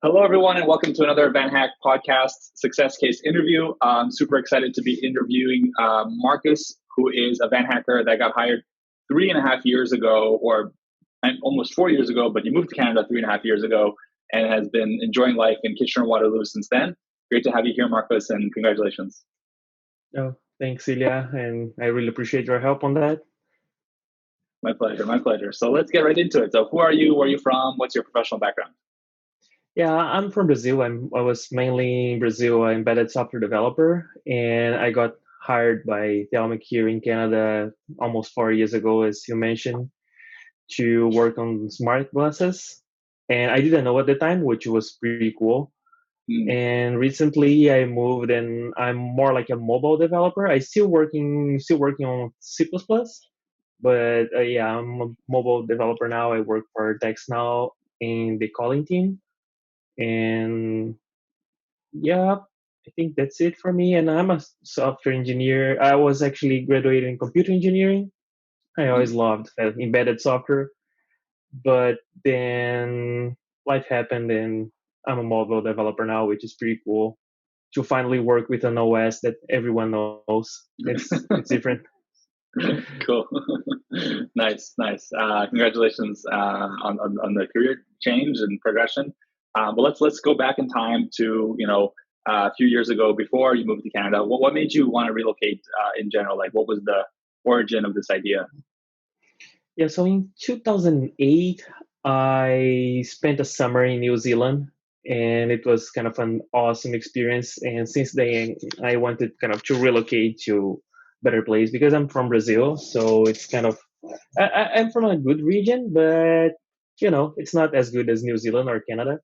Hello, everyone, and welcome to another VanHack podcast success case interview. I'm super excited to be interviewing Marcus, who is a VanHacker that got hired 3.5 years ago, or almost 4 years ago, but he moved to Canada 3.5 years ago and has been enjoying life in Kitchener-Waterloo since then. Great to have you here, Marcus, and congratulations. Oh, thanks, Ilya, and I really appreciate your help on that. My pleasure, my pleasure. So let's get right into it. So who are you? Where are you from? What's your professional background? Yeah, I'm from Brazil. I was mainly in Brazil, an embedded software developer, and I got hired by Telmic here in Canada almost 4 years ago, as you mentioned, to work on smart glasses. And I didn't know at the time, which was pretty cool. And recently I moved and I'm more like a mobile developer. I still working on C++, but yeah, I'm a mobile developer now. I work for Dex now in the calling team. And yeah, I think that's it for me. And I'm a software engineer. I was actually graduated in computer engineering. I always loved embedded software, but then life happened and I'm a mobile developer now, which is pretty cool to finally work with an OS that everyone knows. It's different. Cool. Nice, nice. Congratulations on the career change and progression. But let's go back in time to a few years ago before you moved to Canada. What made you want to relocate in general? Like, what was the origin of this idea? Yeah, so in 2008, I spent a summer in New Zealand, and it was kind of an awesome experience. And since then, I wanted kind of to relocate to better place because I'm from Brazil, so it's kind of I'm from a good region, but it's not as good as New Zealand or Canada.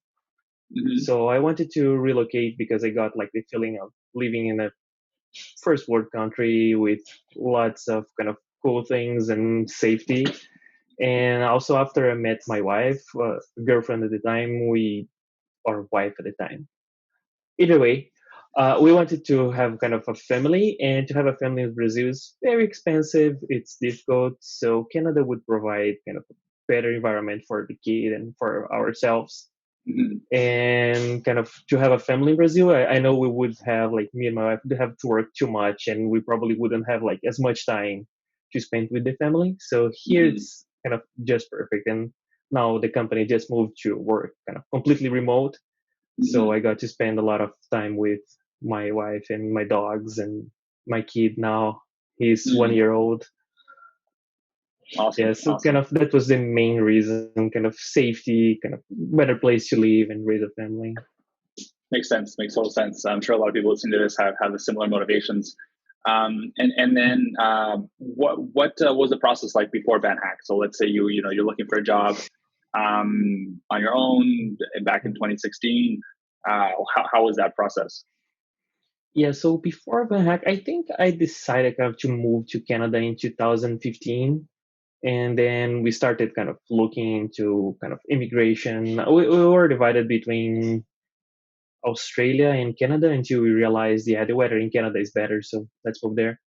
Hmm. So I wanted to relocate because I got like the feeling of living in a first world country with lots of kind of cool things and safety. And also after I met my wife, girlfriend at the time, or wife at the time. Either way, we wanted to have kind of a family, and to have a family in Brazil is very expensive. It's difficult. So Canada would provide kind of a better environment for the kid and for ourselves. Hmm. And kind of to have a family in Brazil, I know we would have like me and my wife would have to work too much, and we probably wouldn't have like as much time to spend with the family. So here Hmm. it's kind of just perfect. And now the company just moved to work kind of completely remote, so Hmm. I got to spend a lot of time with my wife and my dogs and my kid now. He's 1 year old. Yeah, Awesome, so kind awesome. of that was the main reason, kind of safety, kind of better place to live and raise a family. Makes sense. Makes total sense. I'm sure a lot of people listening to this have the similar motivations. And then what was the process like before VanHack? So let's say you're looking for a job on your own back in 2016. How was that process? Yeah, so before VanHack, I think I decided kind of to move to Canada in 2015. And then we started kind of looking into kind of immigration. We were divided between Australia and Canada until we realized, yeah, the weather in Canada is better, so let's move there.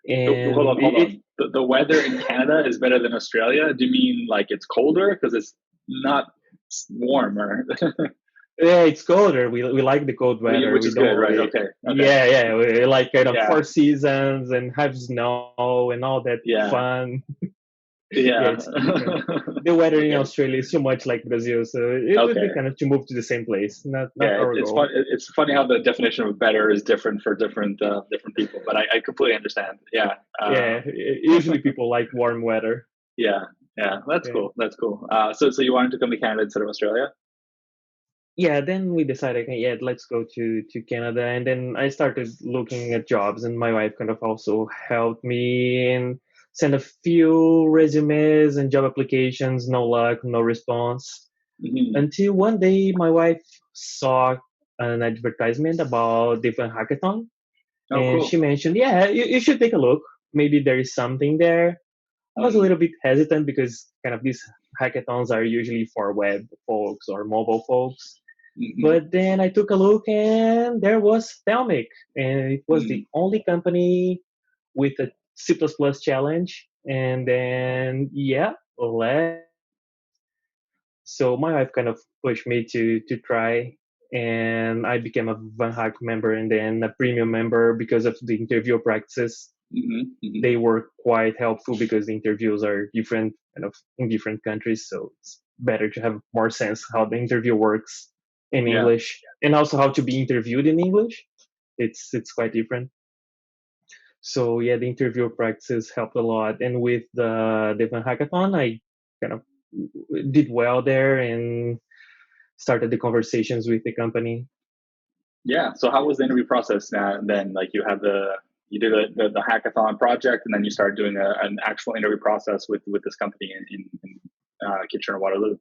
Hold on, And hold on. The weather in Canada is better than Australia. Do you mean like it's colder because it's not warmer? yeah, it's colder. We like the cold weather. Which We is don't good, right? really. Okay, okay. Yeah, we like kind of Yeah, four seasons and have snow and all that yeah, fun. Yeah, yeah. it's different. The weather in Okay. Australia is too much like Brazil, so it would be Okay. kind of to move to the same place. Not Yeah, our it's goal. fun. It's funny how the definition of better is different for different people, but I completely understand. Yeah, Yeah, usually people like warm weather. yeah, yeah. That's Yeah. cool. That's cool. So you wanted to come to Canada instead of Australia? Yeah, then we decided, okay, yeah, let's go to Canada, and then I started looking at jobs, and my wife kind of also helped me and sent a few resumes and job applications. No luck, no response. Hmm. Until one day, my wife saw an advertisement about the Van Hackathon, Oh, and she cool. mentioned, yeah, you should take a look. Maybe there is something there. I was a Hmm. little bit hesitant because kind of these hackathons are usually for web folks or mobile folks. Hmm. But then I took a look and there was Telmic, and it was the Hmm. only company with a C++ challenge. And then, yeah, let's So my wife kind of pushed me to try, and I became a VanHack member and then a premium member because of the interview practices. Mm-hmm. They were quite helpful because the interviews are different, kind of in different countries, so it's better to have more sense how the interview works in Yeah. English, and also how to be interviewed in English. It's quite different. So yeah, the interview practices helped a lot, and with the Van Hackathon, I kind of did well there and started the conversations with the company. Yeah. So how was the interview process now? Then, like, you did the hackathon project, and then you started doing an actual interview process with this company in Kitchener Waterloo.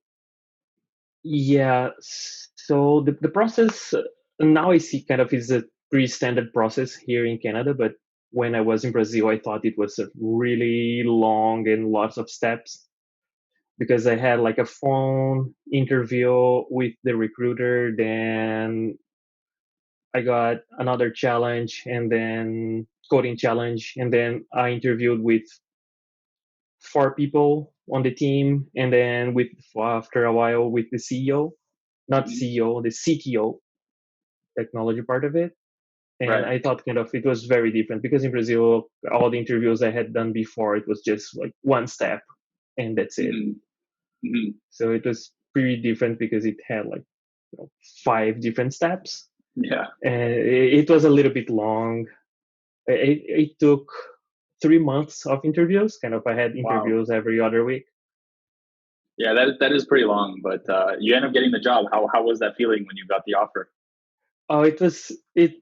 Yeah, so the process now I see kind of is a pretty standard process here in Canada, but when I was in Brazil, I thought it was a really long and lots of steps because I had like a phone interview with the recruiter, then I got another challenge and then coding challenge, and then I interviewed with 4 people on the team, and then with after a while with the CEO, not Mm-hmm. CEO, the CTO, technology part of it. And Right. I thought kind of it was very different because in Brazil, all the interviews I had done before, it was just like one step and that's it. Mm-hmm. Mm-hmm. So it was pretty different because it had like 5 different steps, Yeah. and it was a little bit long. It took 3 months of interviews. Kind of, I had Wow. interviews every other week. Yeah, that is pretty long, but you end up getting the job. How was that feeling when you got the offer? Oh, it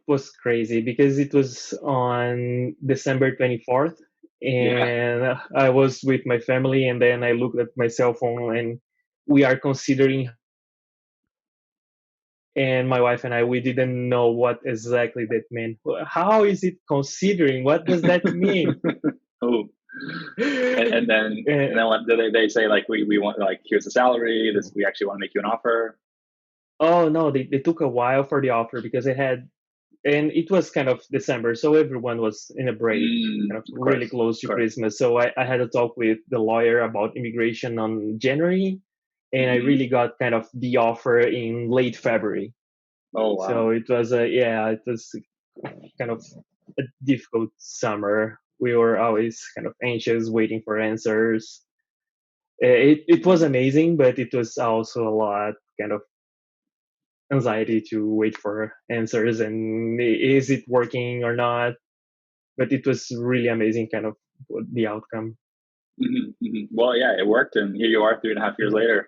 was crazy because it was on December 24th, Yeah. and I was with my family, and then I looked at my cell phone, and we are considering, and my wife and I, we didn't know what exactly that meant. How is it considering? What does that mean? Oh, and Uh, then what do they say? Like, we want, like, here's the salary. This, we actually want to make you an offer. oh no, they took a while for the offer because they had, and it was kind of December, so everyone was in a break, kind of Of really course, close of to course. Christmas. So I had a talk with the lawyer about immigration on January, and I Hmm. really got kind of the offer in late February. Oh wow. So it was it was kind of a difficult summer. We were always kind of anxious, waiting for answers. It was Hmm. amazing, but it was also a lot kind of anxiety to wait for answers and is it working or not. But it was really amazing, kind of the outcome. Hmm. Hmm. Well, yeah, it worked, and here you are, 3.5 years Mhm. later.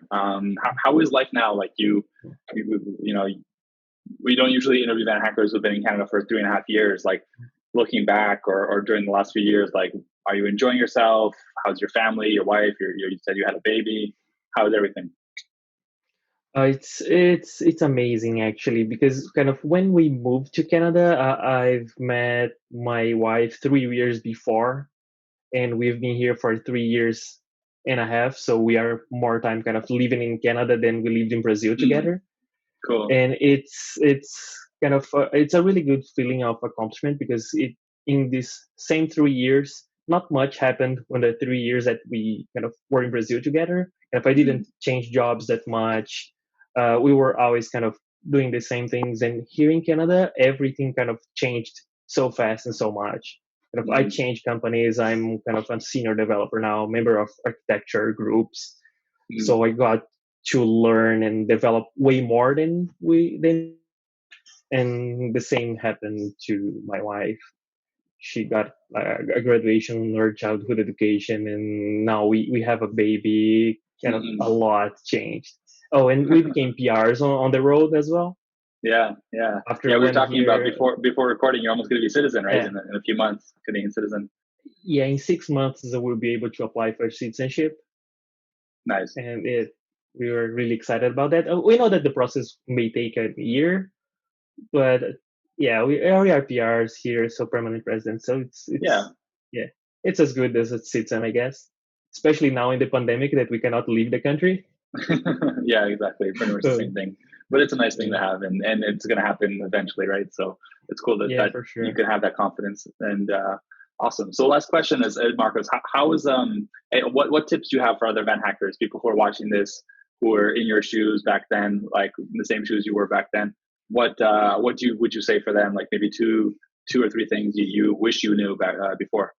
How is life now? Like, you know, we don't usually interview Van hackers who've been in Canada for 3.5 years. Like, looking back, or during the last few years, like, are you enjoying yourself? How's your family, your wife? You said you had a baby. How's everything? It's amazing actually because kind of when we moved to Canada, I've met my wife 3 years before, and we've been here for 3 years and a half. So we are more time kind of living in Canada than we lived in Brazil Mm, together. cool. And it's kind of it's a really good feeling of accomplishment because it in these same 3 years not much happened when the 3 years that we kind of were in Brazil together. And if I didn't Mm, change jobs that much, we were always kind of doing the same things. And here in Canada, everything kind of changed so fast and so much. And if I mm, change companies, I'm kind of a senior developer now, member of architecture groups, mm, so I got to learn and develop way more than and the same happened to my wife. She got a graduation or childhood education, and now we have a baby. Kind of a mm. lot changed. Oh, and we became PRs on the road as well Yeah, yeah, yeah. after We were one talking about year. before recording. You're almost going to be a citizen, right? Yeah, In a few months, Canadian citizen. yeah. In 6 months, we'll be able to apply for citizenship, Nice. and we were really excited about that. We know that the process may take a year, but yeah, we are PRs here, so permanent residents. So Yeah, yeah, it's as good as a citizen, I guess. Especially now in the pandemic that we cannot leave the country. yeah, exactly. Pretty much the So same thing. But it's a nice thing yeah, to have, and it's going to happen eventually, right? So it's cool yeah, that for you sure. can have that confidence. And awesome. So last question is, Marcos, how is what tips do you have for other van hackers, people who are watching this? who were in your shoes back then, like in the same shoes you were back then, what would you say for them? Like maybe two or three things you wish you knew back before.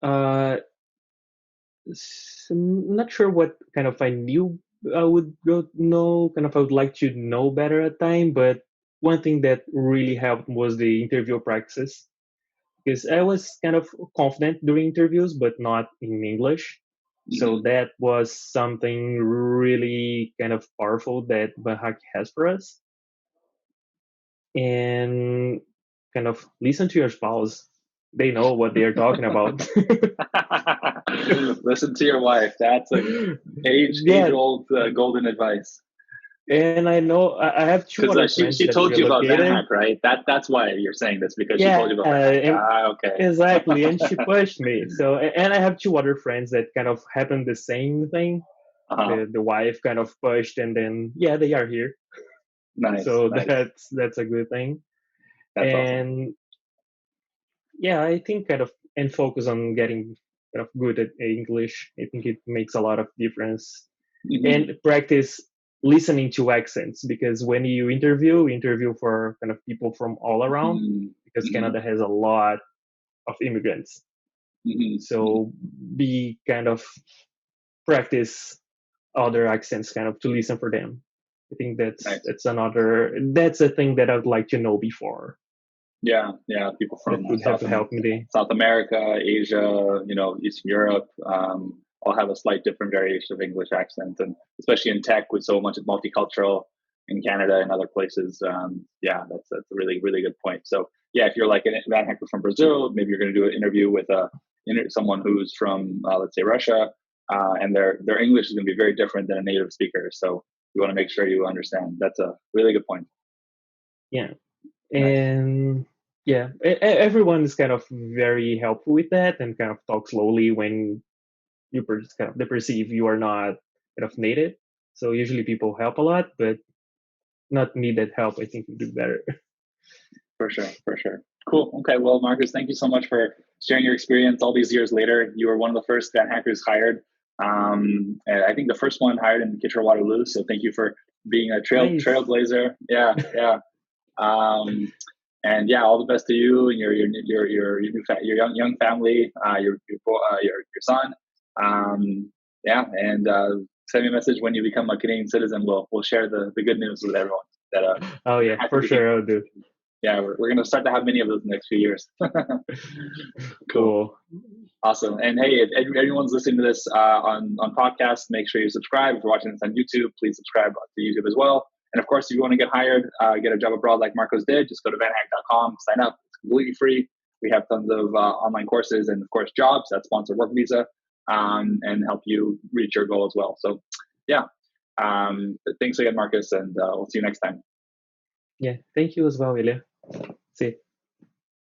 I'm not sure what kind of I knew I would go know, kind of I would like to know better at time, but one thing that really helped was the interview practices because I was kind of confident during interviews, but not in English. So that was something really kind of powerful that VanHack has for us. And kind of listen to your spouse. They know what they are talking about. Listen to your wife. That's a age old golden advice. And I know I have two other friends she that told you about relocated. VanHack, right? That's why you're saying this, because she told you about VanHack. Okay. Exactly, and she pushed me. So, and I have two other friends that kind of happened the same thing. The wife kind of pushed, and then they are here. Nice. So nice. that's a good thing. That's and awesome. I think kind of and focus on getting kind of good at English. I think it makes a lot of difference. And practice listening to accents, because when you interview for kind of people from all around, because Canada has a lot of immigrants. So be kind of practice other accents kind of to listen for them. I think that's a thing that I'd like to know before. Yeah, people from would have to help me. South America, Asia, Eastern Europe, all have a slight different variation of English accent, and especially in tech with so much multicultural in Canada and other places. That's a really, really good point. So if you're like a VanHacker from Brazil, maybe you're going to do an interview with someone who's from let's say Russia, and their English is going to be very different than a native speaker. So you want to make sure you understand. That's a really good point. Yeah. And everyone is kind of very helpful with that, and kind of talk slowly when they perceive you are not kind of native. So usually people help a lot, but not need that help. I think you do better. For sure. Cool. Okay. Well, Marcus, thank you so much for sharing your experience all these years later. You were one of the first VanHackers hired. And I think the first one hired in Kitchener-Waterloo. So thank you for being a trailblazer. Yeah. And all the best to you and your young family, your son. And send me a message when you become a Canadian citizen. We'll share the good news with everyone. That for sure, I'll do. Yeah, we're going to start to have many of those in the next few years. Cool. Awesome. And hey, if anyone's listening to this on podcast, make sure you subscribe. If you're watching this on YouTube, please subscribe to YouTube as well. And of course, if you want to get hired, get a job abroad like Marcos did, just go to vanhack.com, sign up. It's completely free. We have tons of online courses and, of course, jobs that sponsor work visa and help you reach your goal as well. So, thanks again, Marcus, and we'll see you next time. Yeah, thank you as well, Ilya. See you.